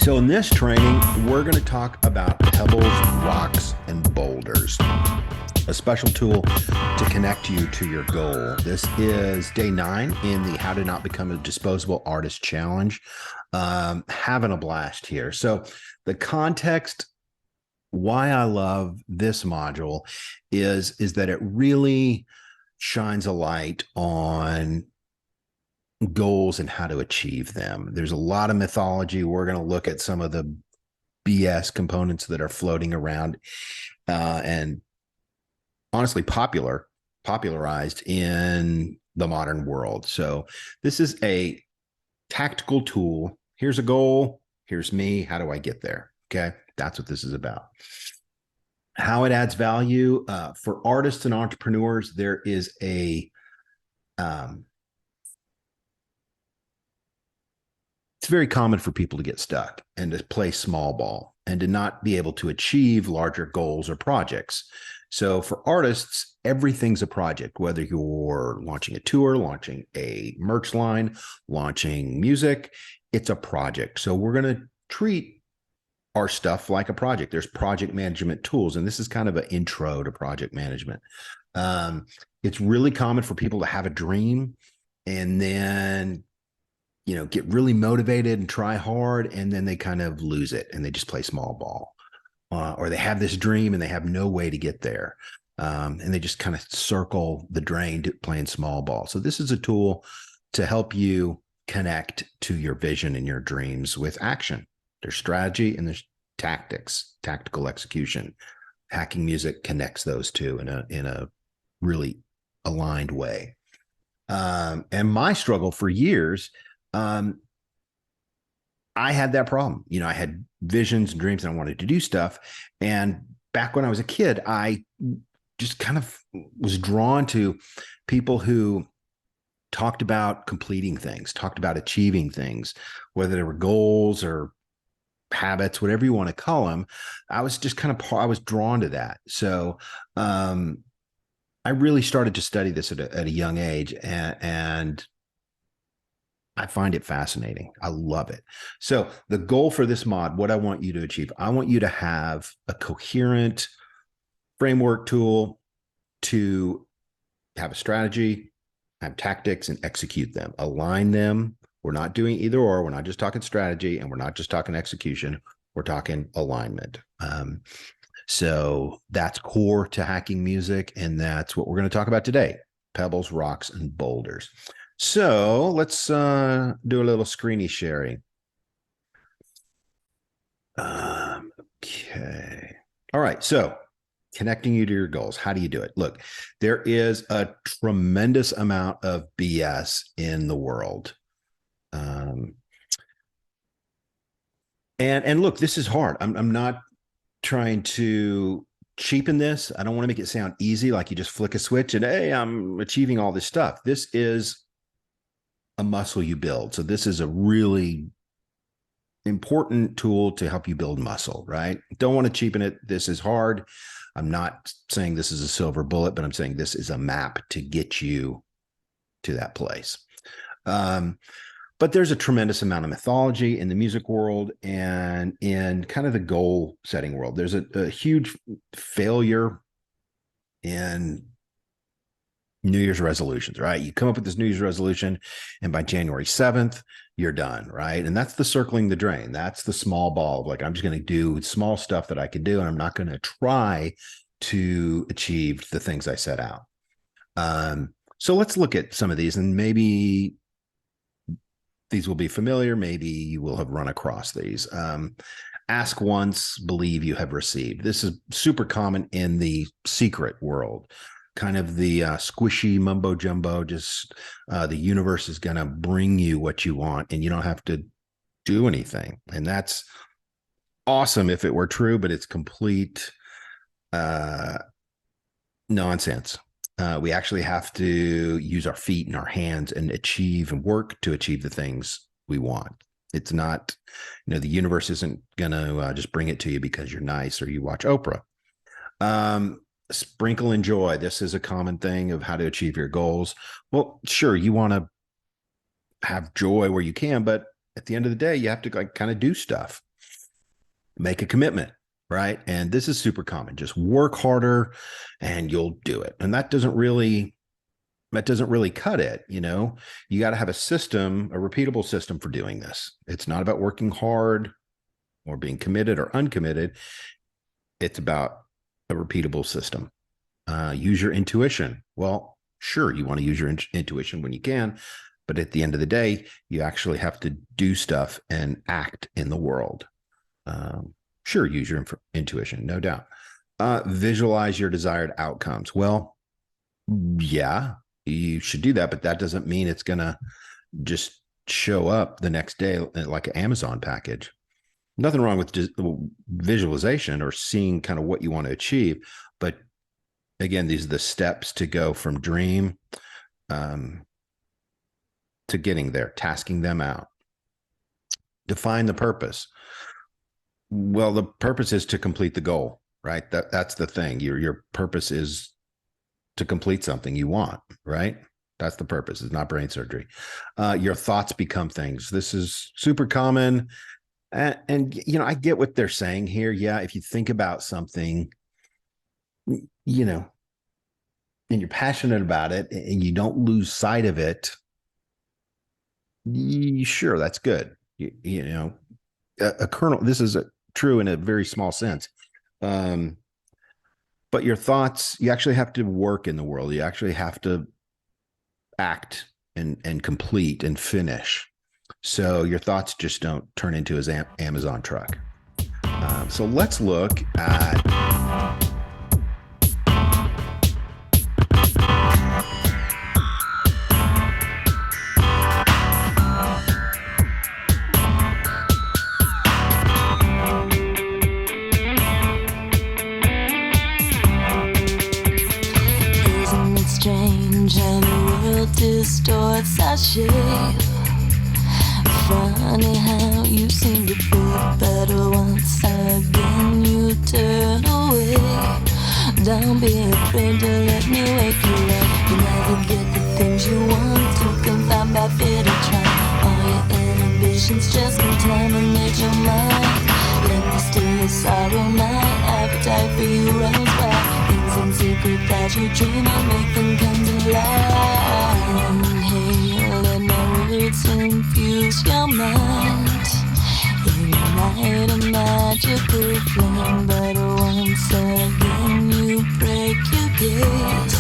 So in this training, we're going to talk about pebbles, rocks, and boulders, a special tool to connect you to your goal. This is day 9 in the How to Not Become a Disposable Artist Challenge. Having a blast here. So the context, why I love this module is that it really shines a light on goals and how to achieve them. There's a lot of mythology. We're going to look at some of the BS components that are floating around and honestly popularized in the modern world. So this is a tactical tool. Here's a goal. Here's me. How do I get there? Okay. That's what this is about. How it adds value for artists and entrepreneurs. There is it's very common for people to get stuck and to play small ball and to not be able to achieve larger goals or projects. So for artists, everything's a project, whether you're launching a tour, launching a merch line, launching music, it's a project. So we're going to treat our stuff like a project. There's project management tools, and this is kind of an intro to project management. It's really common for people to have a dream and then get really motivated and try hard, and then they kind of lose it and they just play small ball. Or they have this dream and they have no way to get there. And they just kind of circle the drain to playing small ball. So this is a tool to help you connect to your vision and your dreams with action. There's strategy and there's tactics, tactical execution. Hacking Music connects those two in a really aligned way. And my struggle for years, I had that problem. I had visions and dreams and I wanted to do stuff. And back when I was a kid, I just kind of was drawn to people who talked about completing things, talked about achieving things, whether they were goals or habits, whatever you want to call them. I was just I was drawn to that. So, I really started to study this at a young age, and I find it fascinating. I love it. So the goal for this mod, what I want you to achieve, I want you to have a coherent framework tool to have a strategy, have tactics, and execute them, align them. We're not doing either or. We're not just talking strategy, and we're not just talking execution. We're talking alignment. So that's core to Hacking Music, and that's what we're going to talk about today: pebbles, rocks, and boulders. So let's do a little screeny sharing. Okay. All right. So connecting you to your goals. How do you do it? Look, there is a tremendous amount of BS in the world. And look, this is hard. I'm not trying to cheapen this. I don't want to make it sound easy, like you just flick a switch and, hey, I'm achieving all this stuff. This is a muscle you build. So this is a really important tool to help you build muscle, right? Don't want to cheapen it. This is hard. I'm not saying this is a silver bullet, but I'm saying this is a map to get you to that place. But there's a tremendous amount of mythology in the music world and in kind of the goal setting world. There's a huge failure in New Year's resolutions, right? You come up with this New Year's resolution, and by January 7th, you're done, right? And that's the circling the drain. That's the small ball of, like, I'm just going to do small stuff that I can do, and I'm not going to try to achieve the things I set out. So let's look at some of these, and maybe these will be familiar. Maybe you will have run across these. Ask once, believe you have received. This is super common in the secret world. Kind of the squishy mumbo jumbo, just the universe is going to bring you what you want and you don't have to do anything. And that's awesome if it were true, but it's complete nonsense. We actually have to use our feet and our hands and achieve and work to achieve the things we want. It's not, the universe isn't going to just bring it to you because you're nice or you watch Oprah. Sprinkle in joy. This is a common thing of how to achieve your goals. Well, sure, you want to have joy where you can, but at the end of the day, you have to kind of do stuff. make a commitment, right? And this is super common. Just work harder and you'll do it. And that doesn't really cut it. You got to have a system, a repeatable system for doing this. It's not about working hard or being committed or uncommitted. It's about a repeatable system. Use your intuition. Well, sure, you want to use your intuition when you can, but at the end of the day, you actually have to do stuff and act in the world. Sure, use your intuition, no doubt. Visualize your desired outcomes. Well, yeah, you should do that, but that doesn't mean it's going to just show up the next day like an Amazon package. Nothing wrong with visualization or seeing kind of what you want to achieve. But again, these are the steps to go from dream to getting there, tasking them out. Define the purpose. Well, the purpose is to complete the goal, right? That's the thing. Your purpose is to complete something you want, right? That's the purpose. It's not brain surgery. Your thoughts become things. This is super common. And I get what they're saying here. Yeah, if you think about something, and you're passionate about it and you don't lose sight of it, sure, that's good. A kernel, this is true in a very small sense. But your thoughts, you actually have to work in the world. You actually have to act and complete and finish. So your thoughts just don't turn into his Amazon truck. So let's look at distorts our shape. Funny how you seem to feel better once again you turn away. Don't be afraid to let me wake you up. You never get the things you want to confined by fear to try. All your inhibitions just contaminate your mind. Let me steal your sorrow, my appetite for you runs wild. Things in secret that you dream of, make them come to life. Inhale, let my words infuse your mind. Ignite a magical flame, but once again you break your gaze.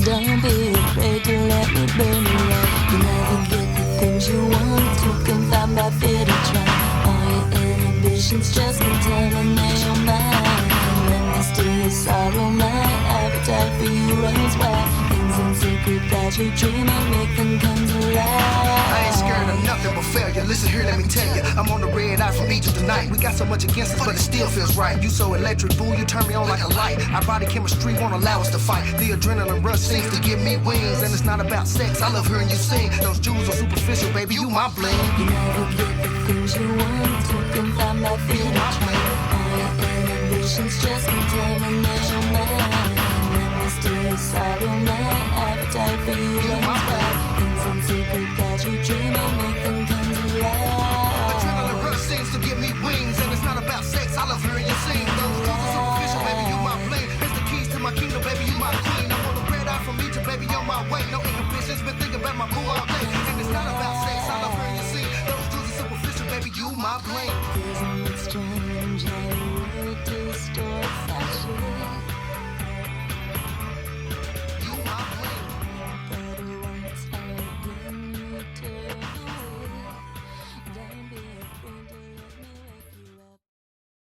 Don't be afraid to let me burn you up. You never get the things you want, too confined by fear to try. All your inhibitions just contaminate your mind. Let me steal your sorrow, my appetite for you runs wild. Things in secret that you dream of, make them come to life. I ain't scared of nothing but failure. Listen here, let me tell you, I'm on the red eye from Egypt tonight. We got so much against us, but it still feels right. You so electric, boo, you turn me on like a light. Our body chemistry won't allow us to fight. The adrenaline rush seems to give me wings, and it's not about sex. I love hearing you sing. Those jewels are superficial, baby, you my bling. You never get the things you want, you can find my feet. All your inhibitions just contaminate your mind. Let me steal your sorrow, my appetite for you runs wild. Things in secret that you dream of, make them come to life. Adrenaline rush seems to give me wings, and it's not about sex. I love hearing you sing. Those jewels are superficial, baby, you my bling. It's the keys to my kingdom, baby, you my queen. I'm on the red eye from Egypt, baby, on my way. No inhibitions, been thinking about my boo all day. And it's not about sex, I love hearing you sing. Those jewels are superficial, baby, you my bling. Isn't it strange how